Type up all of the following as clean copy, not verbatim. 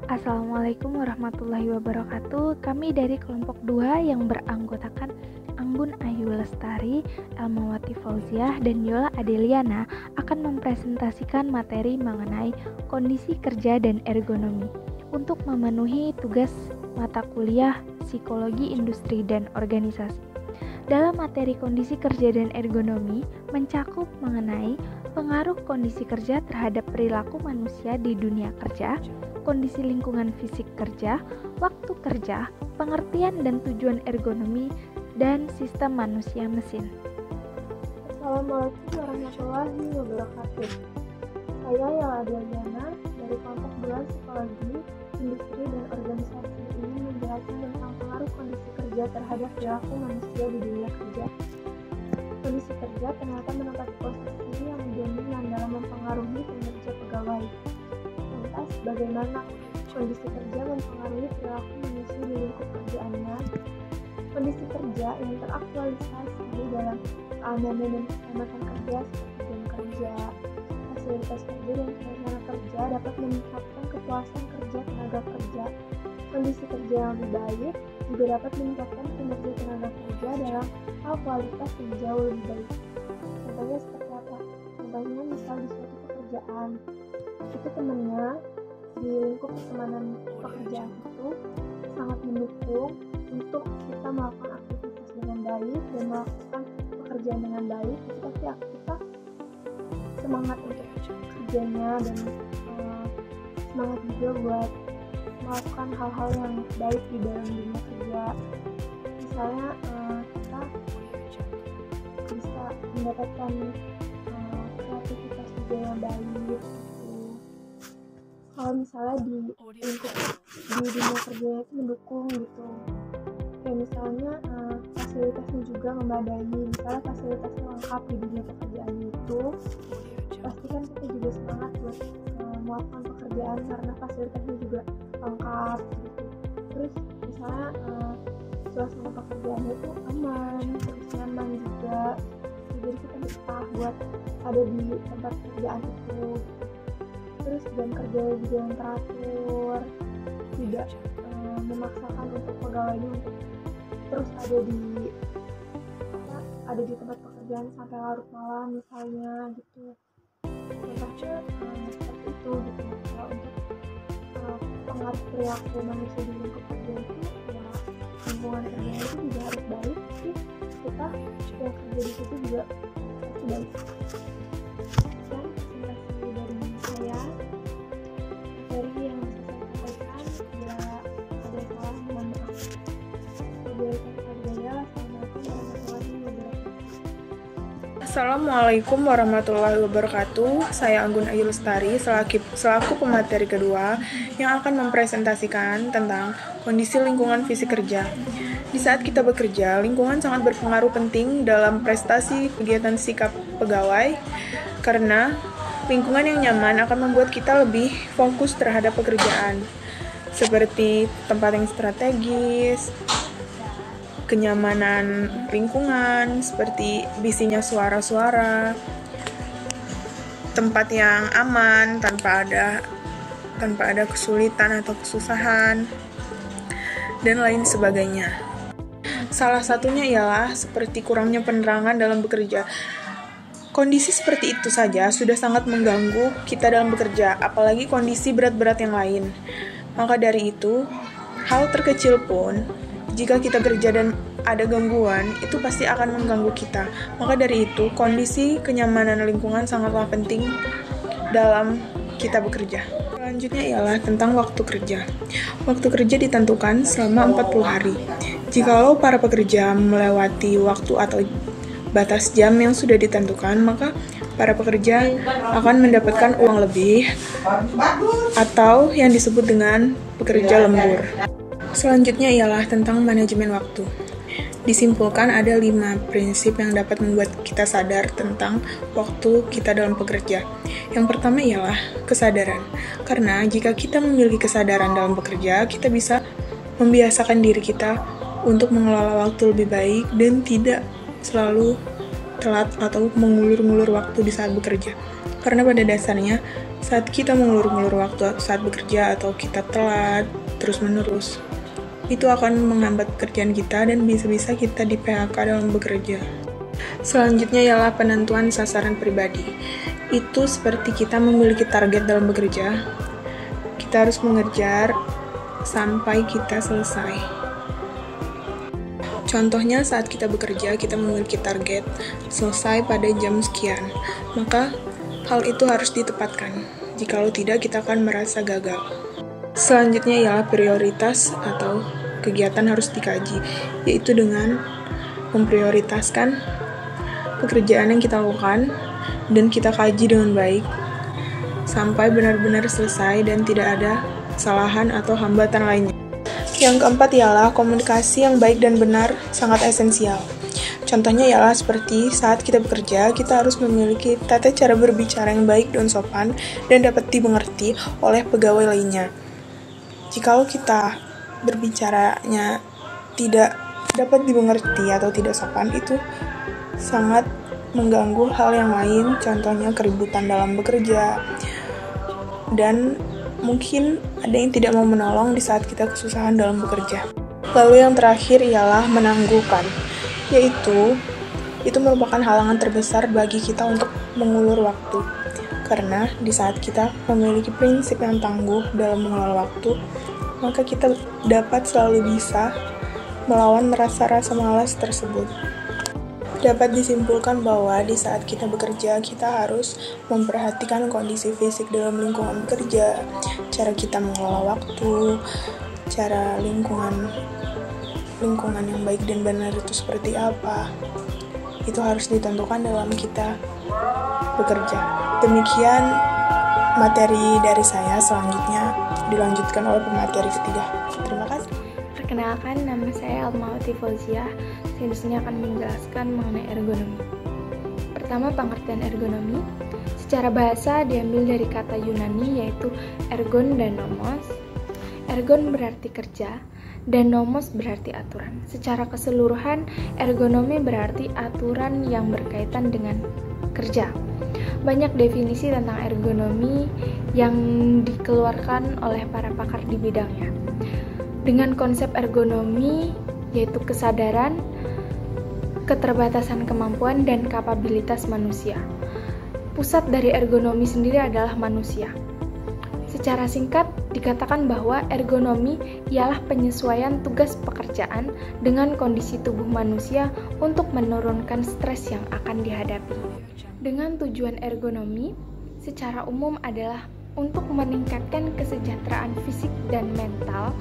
Assalamualaikum warahmatullahi wabarakatuh. Kami dari kelompok 2 yang beranggotakan Anggun Ayu Lestari, Elmawati Fauziah, dan Yola Adeliana akan mempresentasikan materi mengenai kondisi kerja dan ergonomi untuk memenuhi tugas mata kuliah Psikologi Industri dan Organisasi. Dalam materi kondisi kerja dan ergonomi mencakup mengenai pengaruh kondisi kerja terhadap perilaku manusia di dunia kerja, kondisi lingkungan fisik kerja, waktu kerja, pengertian dan tujuan ergonomi, dan sistem manusia mesin. Assalamualaikum warahmatullahi wabarakatuh. Saya Yola Adeliana dari kelompok 2 Psikologi, Industri, dan Organisasi ini menjelaskan tentang pengaruh kondisi kerja terhadap perilaku manusia di dunia kerja. Kondisi kerja ternyata menempati posisi yang dominan dalam mempengaruhi kinerja pegawai. Lantas, bagaimana kondisi kerja mempengaruhi perilaku manusia di lingkup kerjaannya? Kondisi kerja yang teraktualisasi dalam keamanan dan keselamatan kerja seperti jam kerja, fasilitas kerja, dan suasana kerja dapat meningkatkan kepuasan kerja tenaga kerja. Kondisi kerja yang lebih baik juga dapat meningkatkan kinerja tenaga kerja dalam hal kualitas yang jauh lebih baik. Contohnya seperti apa? Contohnya misal di suatu pekerjaan, itu temannya di lingkup pertemanan pekerjaan itu sangat mendukung untuk kita melakukan aktivitas dengan baik dan melakukan pekerjaan dengan baik. Itu pasti kita semangat untuk kerjanya dan semangat juga buat melakukan hal-hal yang baik di dalam dunia kerja. Misalnya kita bisa mendapatkan kreativitas juga yang baik gitu. Kalau misalnya di lingkup di dunia kerja itu mendukung gitu, kayak misalnya fasilitasnya juga memadai, misalnya fasilitasnya lengkap di dunia pekerjaan itu, pastikan kita juga semangat buat melakukan pekerjaan karena fasilitasnya juga lengkap gitu. Terus misalnya suasana pekerjaannya itu aman, terus nyaman juga, jadi kita betah buat ada di tempat pekerjaan itu. Terus jam kerja juga yang teratur, tidak memaksakan untuk pegawainya untuk terus ada di tempat pekerjaan sampai larut malam misalnya gitu. Contohnya seperti itu gitu. Kalau untuk pengaruh perilaku manusia di lingkup kerja itu, ya lingkungan kerja itu juga harus baik, tapi kita yang kerja di situ juga pasti baik. Dan presentasi dari saya, materi yang bisa saya sampaikan, bila ada salah mohon maaf. Assalamualaikum warahmatullahi wabarakatuh. Saya Anggun Ayu Lestari selaku pemateri kedua yang akan mempresentasikan tentang kondisi lingkungan fisik kerja. Di saat kita bekerja, lingkungan sangat berpengaruh penting dalam prestasi kegiatan sikap pegawai karena lingkungan yang nyaman akan membuat kita lebih fokus terhadap pekerjaan, seperti tempat yang strategis, kenyamanan lingkungan, seperti bisinya suara-suara, tempat yang aman tanpa ada kesulitan atau kesusahan, dan lain sebagainya. Salah satunya ialah seperti kurangnya penerangan dalam bekerja. Kondisi seperti itu saja sudah sangat mengganggu kita dalam bekerja, apalagi kondisi berat-berat yang lain. Maka dari itu, hal terkecil pun, jika kita kerja dan ada gangguan, itu pasti akan mengganggu kita. Maka dari itu, kondisi kenyamanan lingkungan sangatlah penting dalam kita bekerja. Selanjutnya ialah tentang waktu kerja. Waktu kerja ditentukan selama 40 hari. Jikalau para pekerja melewati waktu atau batas jam yang sudah ditentukan, maka para pekerja akan mendapatkan uang lebih atau yang disebut dengan pekerja lembur. Selanjutnya ialah tentang manajemen waktu. Disimpulkan ada 5 prinsip yang dapat membuat kita sadar tentang waktu kita dalam bekerja. Yang pertama ialah kesadaran. Karena jika kita memiliki kesadaran dalam bekerja, kita bisa membiasakan diri kita untuk mengelola waktu lebih baik dan tidak selalu telat atau mengulur-ngulur waktu di saat bekerja. Karena pada dasarnya, saat kita mengulur-ngulur waktu saat bekerja atau kita telat terus-menerus, itu akan menghambat pekerjaan kita dan bisa-bisa kita di PHK dalam bekerja. Selanjutnya ialah penentuan sasaran pribadi. Itu seperti kita memiliki target dalam bekerja. Kita harus mengejar sampai kita selesai. Contohnya saat kita bekerja, kita memiliki target selesai pada jam sekian. Maka hal itu harus ditepatkan. Jikalau tidak, kita akan merasa gagal. Selanjutnya ialah prioritas atau kegiatan harus dikaji, yaitu dengan memprioritaskan pekerjaan yang kita lakukan dan kita kaji dengan baik sampai benar-benar selesai dan tidak ada kesalahan atau hambatan lainnya. Yang keempat ialah komunikasi yang baik dan benar sangat esensial. Contohnya ialah seperti saat kita bekerja, kita harus memiliki tata cara berbicara yang baik dan sopan dan dapat dimengerti oleh pegawai lainnya. Jikalau kita berbicaranya tidak dapat dimengerti atau tidak sopan, itu sangat mengganggu hal yang lain, contohnya keributan dalam bekerja, dan mungkin ada yang tidak mau menolong di saat kita kesusahan dalam bekerja. Lalu yang terakhir ialah menangguhkan, yaitu itu merupakan halangan terbesar bagi kita untuk mengulur waktu. Karena di saat kita memiliki prinsip yang tangguh dalam mengelola waktu, maka kita dapat selalu bisa melawan rasa-rasa malas tersebut. Dapat disimpulkan bahwa di saat kita bekerja, kita harus memperhatikan kondisi fisik dalam lingkungan bekerja, cara kita mengelola waktu, cara lingkungan yang baik dan benar itu seperti apa. Itu harus ditentukan dalam kita bekerja. Demikian materi dari saya, selanjutnya dilanjutkan oleh pemateri ketiga. Terima kasih. Perkenalkan, nama saya Almawati Fauziah. Saya di sini akan menjelaskan mengenai ergonomi. Pertama, pengertian ergonomi. Secara bahasa diambil dari kata Yunani yaitu ergon dan nomos. Ergon berarti kerja dan nomos berarti aturan. Secara keseluruhan, ergonomi berarti aturan yang berkaitan dengan kerja. Banyak definisi tentang ergonomi yang dikeluarkan oleh para pakar di bidangnya. Dengan konsep ergonomi yaitu kesadaran, keterbatasan kemampuan, dan kapabilitas manusia. Pusat dari ergonomi sendiri adalah manusia. Secara singkat, dikatakan bahwa ergonomi ialah penyesuaian tugas pekerjaan dengan kondisi tubuh manusia untuk menurunkan stres yang akan dihadapi. Dengan tujuan ergonomi, secara umum adalah untuk meningkatkan kesejahteraan fisik dan mental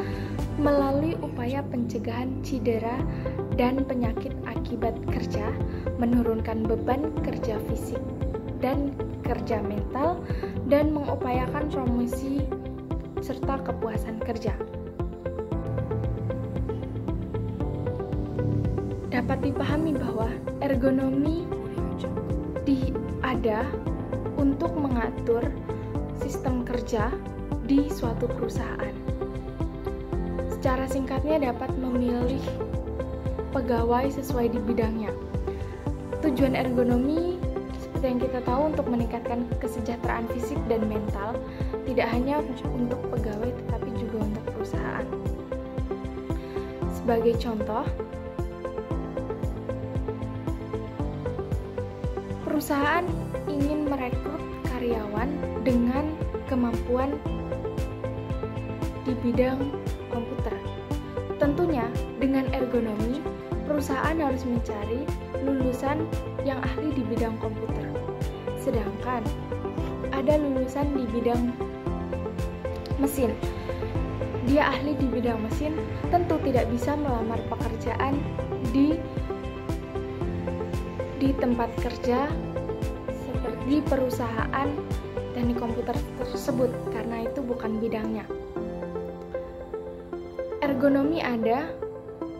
melalui upaya pencegahan cedera dan penyakit akibat kerja, menurunkan beban kerja fisik dan kerja mental, dan mengupayakan promosi serta kepuasan kerja. Dapat dipahami bahwa ergonomi ada untuk mengatur sistem kerja di suatu perusahaan. Secara singkatnya dapat memilih pegawai sesuai di bidangnya. Tujuan ergonomi seperti yang kita tahu untuk meningkatkan kesejahteraan fisik dan mental, tidak hanya untuk pegawai tetapi juga untuk perusahaan. Sebagai contoh, perusahaan ingin merekrut karyawan dengan kemampuan di bidang komputer. Tentunya dengan ergonomi, perusahaan harus mencari lulusan yang ahli di bidang komputer. Sedangkan ada lulusan di bidang mesin. Dia ahli di bidang mesin, tentu tidak bisa melamar pekerjaan di tempat kerja seperti perusahaan teknik komputer tersebut karena itu bukan bidangnya. Ergonomi ada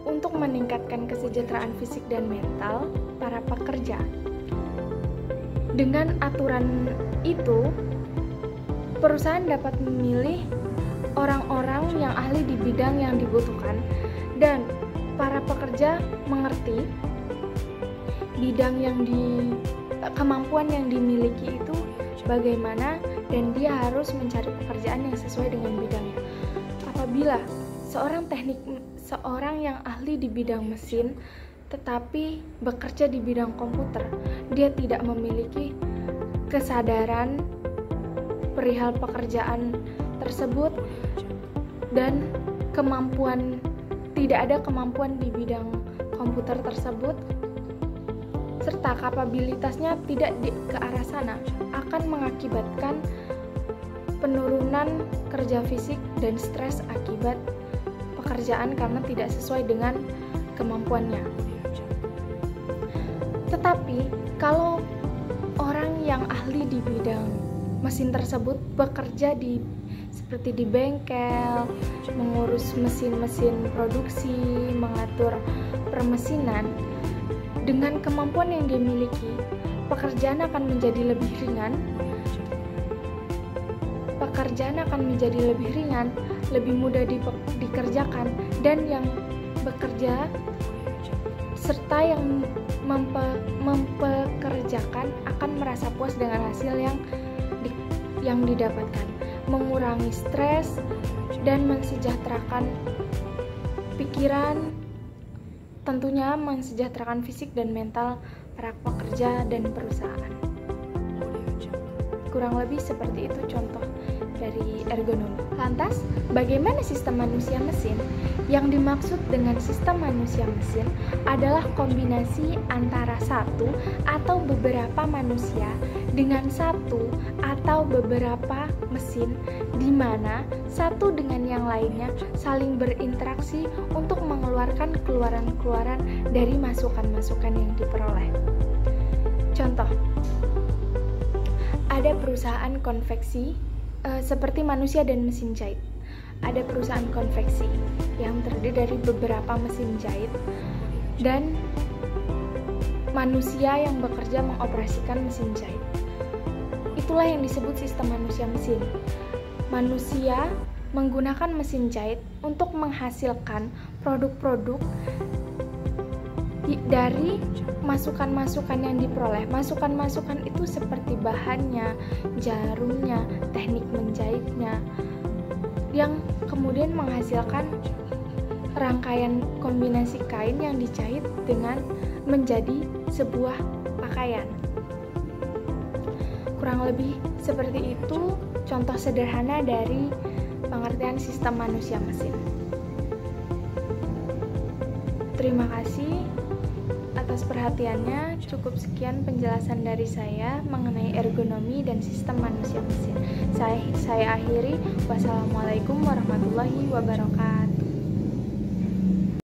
untuk meningkatkan kesejahteraan fisik dan mental para pekerja. Dengan aturan itu, perusahaan dapat memilih orang-orang yang ahli di bidang yang dibutuhkan dan para pekerja mengerti kemampuan yang dimiliki itu bagaimana dan dia harus mencari pekerjaan yang sesuai dengan bidangnya. Apabila seorang yang ahli di bidang mesin tetapi bekerja di bidang komputer, dia tidak memiliki kesadaran perihal pekerjaan tersebut dan tidak ada kemampuan di bidang komputer tersebut, serta kapabilitasnya tidak ke arah sana, akan mengakibatkan penurunan kerja fisik dan stres akibat pekerjaan karena tidak sesuai dengan kemampuannya. Tetapi kalau orang yang ahli di bidang mesin tersebut bekerja seperti di bengkel, mengurus mesin-mesin produksi, mengatur permesinan, dengan kemampuan yang dia miliki, pekerjaan akan menjadi lebih ringan, lebih mudah dikerjakan, dan yang bekerja serta yang mempekerjakan akan merasa puas dengan hasil yang didapatkan, mengurangi stres dan mensejahterakan pikiran, tentunya mensejahterakan fisik dan mental para pekerja dan perusahaan. Kurang lebih seperti itu contoh dari ergonomi. Lantas, bagaimana sistem manusia mesin? Yang dimaksud dengan sistem manusia mesin adalah kombinasi antara satu atau beberapa manusia dengan satu atau beberapa mesin, di mana satu dengan yang lainnya saling berinteraksi untuk mengeluarkan keluaran-keluaran dari masukan-masukan yang diperoleh. Contoh, ada perusahaan konveksi seperti manusia dan mesin jahit. Ada perusahaan konveksi yang terdiri dari beberapa mesin jahit dan manusia yang bekerja mengoperasikan mesin jahit. Itulah yang disebut sistem manusia mesin. Manusia menggunakan mesin jahit untuk menghasilkan produk-produk dari masukan-masukan yang diperoleh. Masukan-masukan itu seperti bahannya, jarumnya, teknik menjahitnya, yang kemudian menghasilkan rangkaian kombinasi kain yang dijahit dengan menjadi sebuah pakaian. Kurang lebih seperti itu contoh sederhana dari pengertian sistem manusia mesin. Terima kasih atas perhatiannya. Cukup sekian penjelasan dari saya mengenai ergonomi dan sistem manusia mesin. Saya akhiri. Wassalamualaikum warahmatullahi wabarakatuh.